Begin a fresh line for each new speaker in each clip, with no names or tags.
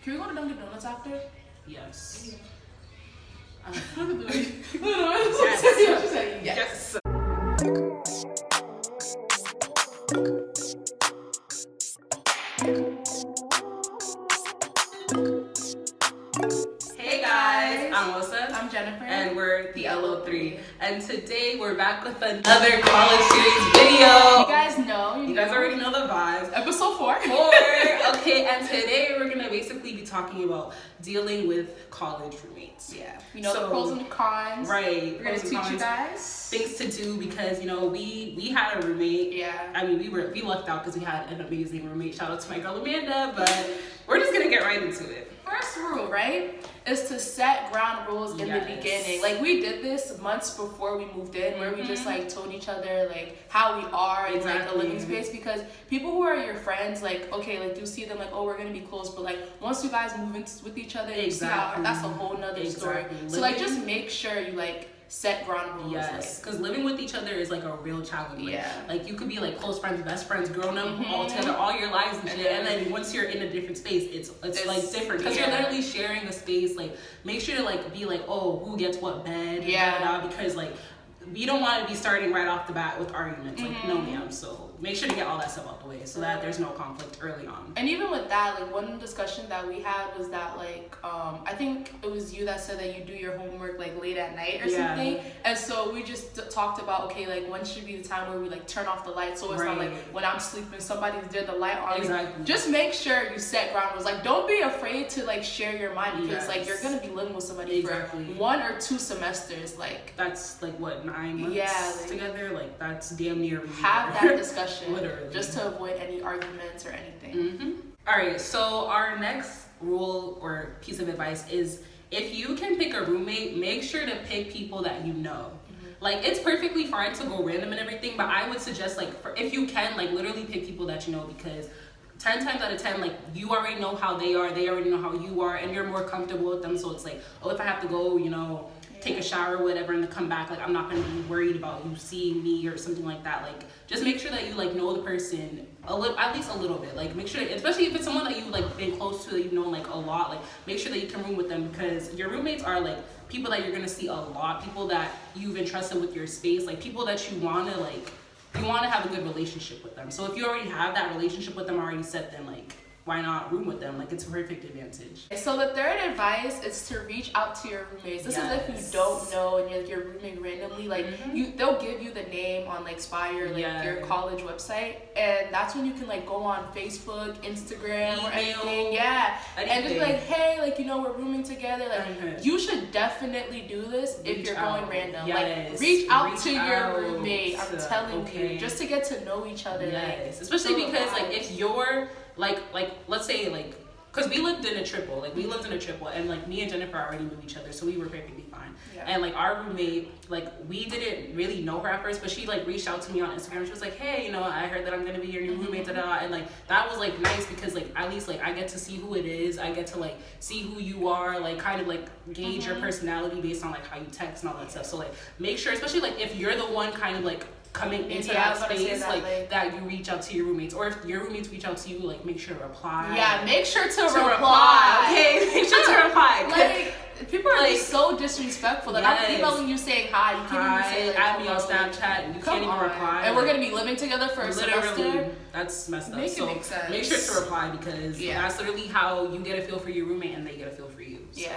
Can we go to Dunkin' Donuts after?
Yes.
Look at the way. She said yes.
Hey guys, I'm Melissa.
I'm Jennifer.
And we're the LO3. And today we're back with another college series video.
You guys know.
You guys already know the vibes.
Episode 4.
Okay, and today we're going to basically be talking about dealing with college roommates.
Yeah. You know, the pros and cons.
Right.
We're going to teach you guys
things to do because, you know, we had a roommate.
Yeah.
I mean, we lucked out because we had an amazing roommate. Shout out to my girl Amanda, but we're just going to get right into it.
First rule, right, is to set ground rules in the beginning. Like, we did this months before we moved in, where we just, like, told each other, like, how we are in, like, a living space. Because people who are your friends, like, okay, like, you see them, like, oh, we're going to be close. But, like, once you guys move in with each other, you see how that's a whole nother story. So, like, just make sure you, like, set ground rules.
Yes, because living with each other is like a real challenge.
Yeah.
Like you could be like close friends, best friends, grown up all together all your lives and shit. And then once you're in a different space, it's like different because you're literally sharing a space. Like make sure to like be like, oh, who gets what bed? Because like we don't want to be starting right off the bat with arguments. Like no ma'am. So make sure to get all that stuff out the way so that there's no conflict early on.
And even with that, like one discussion that we had was that like I think it was you that said that you do your homework like late at night or something. And so we just talked about, okay, like when should be the time where we like turn off the light, so it's not like when I'm sleeping somebody's there the light on. Like, just make sure you set ground rules. Like don't be afraid to like share your mind because like you're gonna be living with somebody for 1 or 2 semesters. Like
that's like what, 9 months together. Like that's damn near
have that discussion
literally,
just to avoid any arguments or anything.
All right, so our next rule or piece of advice is if you can pick a roommate, make sure to pick people that you know. Like it's perfectly fine to go random and everything, but I would suggest like if you can, like literally pick people that you know, because 10 times out of 10, like you already know how they are, they already know how you are, and you're more comfortable with them. So it's like, oh, if I have to go, you know, take a shower or whatever and then come back, like I'm not gonna be worried about you seeing me or something like that. Like just make sure that you like know the person at least a little bit. Like make sure, especially if it's someone that you like been close to, that you've known like a lot, like make sure that you can room with them, because your roommates are like people that you're gonna see a lot, people that you've entrusted with your space, like people that you wanna have a good relationship with them. So if you already have that relationship with them already set, then like why not room with them? Like it's a perfect advantage.
So the third advice is to reach out to your roommates. This is if you don't know and you're rooming randomly. Like they'll give you the name on like Spire, like your college website, and that's when you can like go on Facebook, Instagram, or anything. And just be like, hey, like you know we're rooming together. Like you should definitely do this if you're going random. Like reach out to your roommate. I'm telling you, just to get to know each other. Like,
especially because like if you're like let's say like because we lived in a triple, and like me and Jennifer already knew each other, so we were perfectly fine. And like our roommate, like we didn't really know her at first, but she like reached out to me on Instagram. She was like, hey, you know, I heard that I'm gonna be your new roommate, and like that was like nice because like at least like I get to see who it is, I get to like see who you are, like kind of like gauge your personality based on like how you text and all that stuff. So like make sure, especially like if you're the one kind of like coming into that space, like that you reach out to your roommates, or if your roommates reach out to you, like make sure to reply.
Make sure to reply.
Okay, make sure to reply.
Like people are like so disrespectful. Like I'm emailing you saying hi, you can't even say like
add me on Snapchat, and you can't even reply.
And we're gonna be living together for a semester.
That's messed up.
Make it make sense.
Make sure to reply, because that's literally how you get a feel for your roommate and they get a feel for you. So.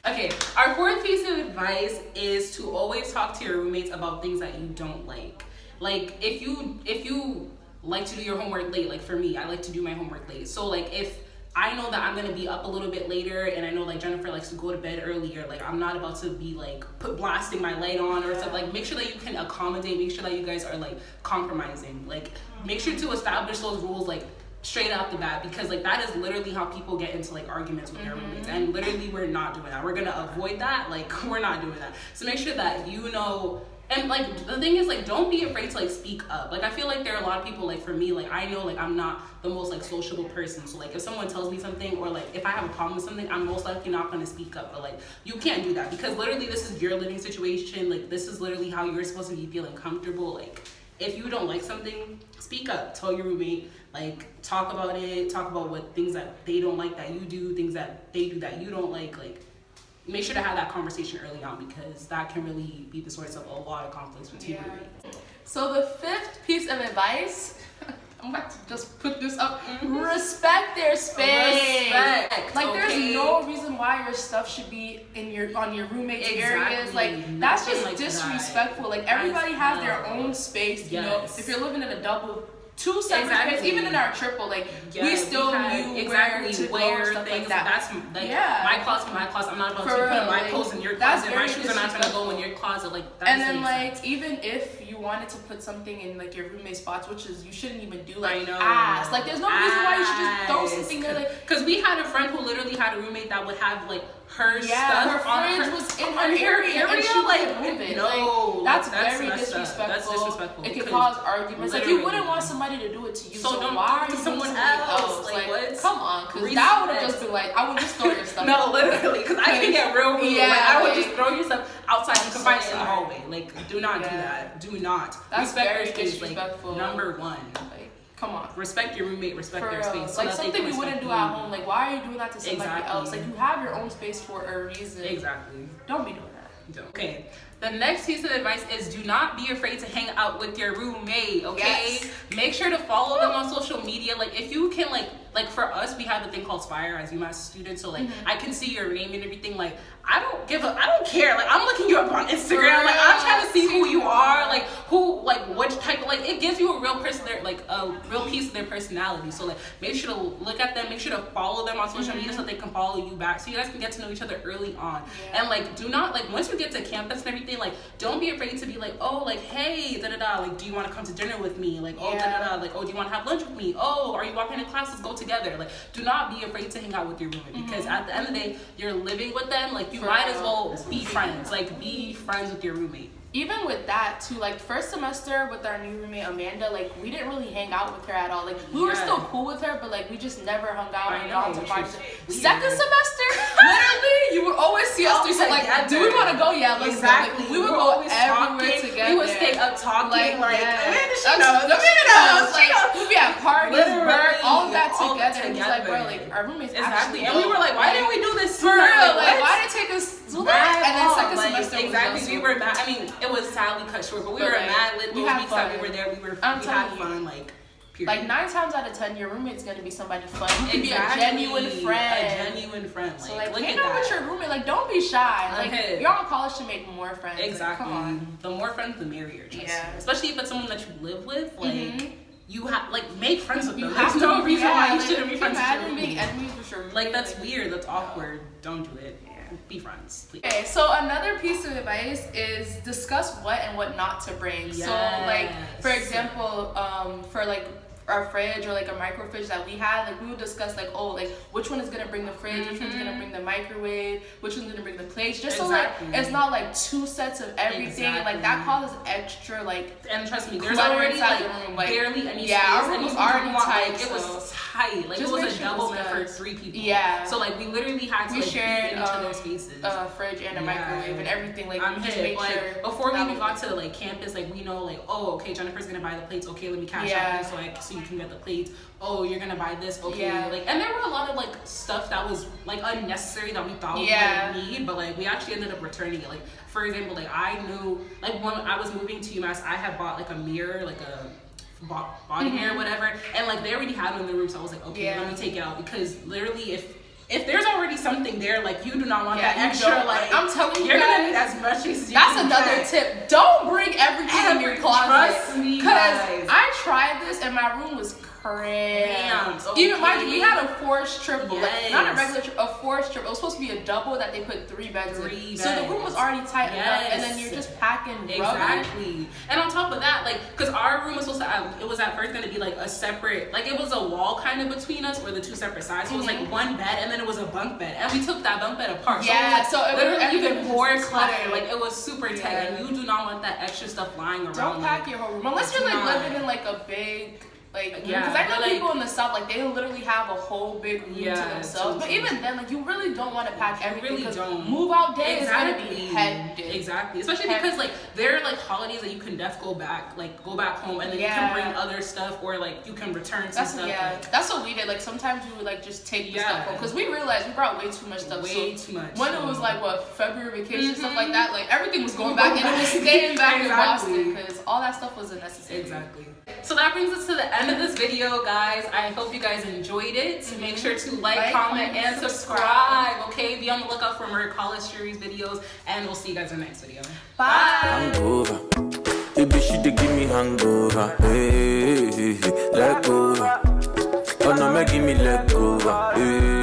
Okay, our fourth piece of advice is to always talk to your roommates about things that you don't like. Like if you like to do your homework late, like for me, I like to do my homework late. So like if I know that I'm gonna be up a little bit later, and I know like Jennifer likes to go to bed earlier, like I'm not about to be like blasting my light on or something. Like make sure that you can accommodate, make sure that you guys are like compromising. Like make sure to establish those rules like straight out the bat, because like that is literally how people get into like arguments with their roommates, and literally we're not doing that. We're gonna avoid that. Like we're not doing that. So make sure that you know. And like the thing is, like don't be afraid to like speak up. Like I feel like there are a lot of people, like for me, like I know like I'm not the most like sociable person, so like if someone tells me something, or like if I have a problem with something, I'm most likely not going to speak up. But like you can't do that, because literally this is your living situation. Like this is literally how you're supposed to be feeling comfortable. Like if you don't like something, speak up, tell your roommate, Like, talk about it. Talk about what things that they don't like that you do, things that they do that you don't like. Like, make sure to have that conversation early on, because that can really be the source of a lot of conflicts between roommates.
So the 5th piece of advice, I'm about to just put this up. Respect their space.
Respect.
Like, there's no reason why your stuff should be on your roommate's areas. Like, that's just like disrespectful. Like, everybody has their own space. You know, if you're living in a double, 2 separate spaces, even in our triple, like, we still knew where to go and stuff like that.
That's like my closet, I'm not about to put my clothes in your closet. My shoes are not going to go in your closet. Like, that.
And then, like, even if you wanted to put something in, like, your roommate's spots, which is you shouldn't even do, like, ask. Like, there's no reason why you should just throw something there. Like,
because we had a friend who literally had a roommate that would have, like, her stuff
her fridge was in her area, and she like move it.
No,
like, that's very disrespectful.
That's disrespectful.
It can cause arguments. Like, you wouldn't want somebody to do it to you, so
don't
why
do it
to
someone else? Like, what?
Come on, because that would have just been like, I would just throw your stuff.
No, literally, because I can get real rude. Yeah, like, I would just throw your stuff outside and find it in the hallway. Like, do not do that. Do not.
That's very
disrespectful. Like, number 1.
Come on.
Respect your roommate, respect their space.
Like, something you wouldn't do at home. Like, why are you doing that to somebody else? Like, you have your own space for a reason.
Exactly.
Don't be doing that.
Okay. The next piece of advice is do not be afraid to hang out with your roommate, okay? Yes. Make sure to follow them on social media. Like, if you can, like for us, we have a thing called Spire as UMass students. So, like, I can see your name and everything. Like, I don't care. Like, I'm looking you up on Instagram. Like, I'm trying to see who you are. Like, what type of, like, it gives you a real person, like, a real piece of their personality. So, like, make sure to look at them. Make sure to follow them on social media so they can follow you back. So you guys can get to know each other early on. Yeah. And, like, do not, like, once you get to campus and everything, like, don't be afraid to be like, oh, like, hey, da-da-da, like, do you want to come to dinner with me? Like, oh, da-da-da, like, oh, do you want to have lunch with me? Oh, are you walking to class? Let's go together. Like, do not be afraid to hang out with your roommate, because at the end of the day, you're living with them. Like, you might as well be friends. Like, be friends with your roommate.
Even with that too, like, first semester with our new roommate Amanda, like, we didn't really hang out with her at all. Like, we were still cool with her, but like, we just never hung out and gone to parties. Second semester, literally, you would always see us do something like, do we want to go? Yeah, let's go. Like, we would go everywhere together.
We would stay up talking, like
we'd be at parties, all of that together. And it's like, bro, like, our roommates actually.
And we were like, why didn't we do this
for real? Like, why did it take us so long? And then second semester,
exactly, we were mad. I mean, it was sadly cut short, but we were mad lit. We had fun. That we were there. We had fun. Like, period.
Like, 9 times out of 10, your roommate's gonna be somebody fun. You can be a genuine friend.
A genuine friend. Like,
so, like, hang out with your roommate. Like, don't be shy. Like, you're on college to make more friends.
Exactly.
Like, come on.
The more friends, the merrier. Especially if it's someone that you live with. Like, you have, like, make friends with them. There's no reason why you shouldn't be friends with your roommate.
Being enemies with your roommate.
Like, that's weird. That's awkward. Don't do it. Be friends, please.
Okay, so another piece of advice is discuss what and what not to bring. Yes. So, like, for example, for like our fridge or like a micro fridge that we had, like, we would discuss like, oh, like, which one is gonna bring the fridge, which one's gonna bring the microwave, which one's gonna bring the plates, just so like it's not like 2 sets of everything, and like that causes extra, like,
and trust me, there's already like barely any space.
Our room was already tight.
Like, it was tight. Like, it was a double meant for 3 people.
Yeah.
So like we literally had to share each other's spaces.
A fridge and a microwave and everything. Like, just make
like,
sure.
Before we even got to like campus, like, we know like, oh, okay, Jennifer's gonna buy the plates. Okay, let me cash out so you can get the plates. Oh, you're gonna buy this. Okay. Like, and there were a lot of like stuff that was like unnecessary that we thought we wouldn't need, but like we actually ended up returning it. Like, for example, like, I knew, like, when I was moving to UMass, I had bought like a mirror, like a body mirror, whatever, and like they already had it in the room, so I was like, okay, let me take it out, because literally if there's already something there, like, you do not want that extra, like,
I'm telling you,
you're gonna need as much as you
That's another tip. Don't bring everything in your closet.
Trust me,
because I tried this and my room was cramped. Okay. Even mind you, we had a forced triple, like, not a regular a forced triple. It was supposed to be a double that they put 3 beds in. So the room was already tight enough, and then you're just packing rubbish.
Exactly. And on top of that, like, because our room was supposed to, it was at first going to be like a separate, like, it was a wall kind of between us, or the 2 separate sides. So it was like 1 bed, and then it was a bunk bed, and we took that bunk bed apart.
So it was
literally even more clutter. Like, it was super tight, and you do not want that extra stuff lying around.
Don't pack your whole room unless you're like living in like a big Like, because I know people in the South, like, they literally have a whole big room to themselves. But even then, like, you really don't want to pack everything. You really don't. Move out day is going to be hectic.
Exactly. Especially because, like, there are, like, holidays that you can go back home, and then you can bring other stuff, or, like, you can return some stuff.
Yeah, like, that's what we did. Like, sometimes we would, like, just take the stuff home. Because we realized we brought way too much stuff. Too much. When it was, like, February vacation, stuff like that, like, everything was going back, and it was staying back in Boston. Because all that stuff was unnecessary.
Exactly. So that brings us to the end of this video, guys. I hope you guys enjoyed it. Make sure to like, comment, and subscribe. Okay, be on the lookout for more college series videos, and we'll see you guys in the next video.
Bye.
Hangover. Baby, she dey give me hangover. Hey, let go. Oh no, make give me let go. Hey.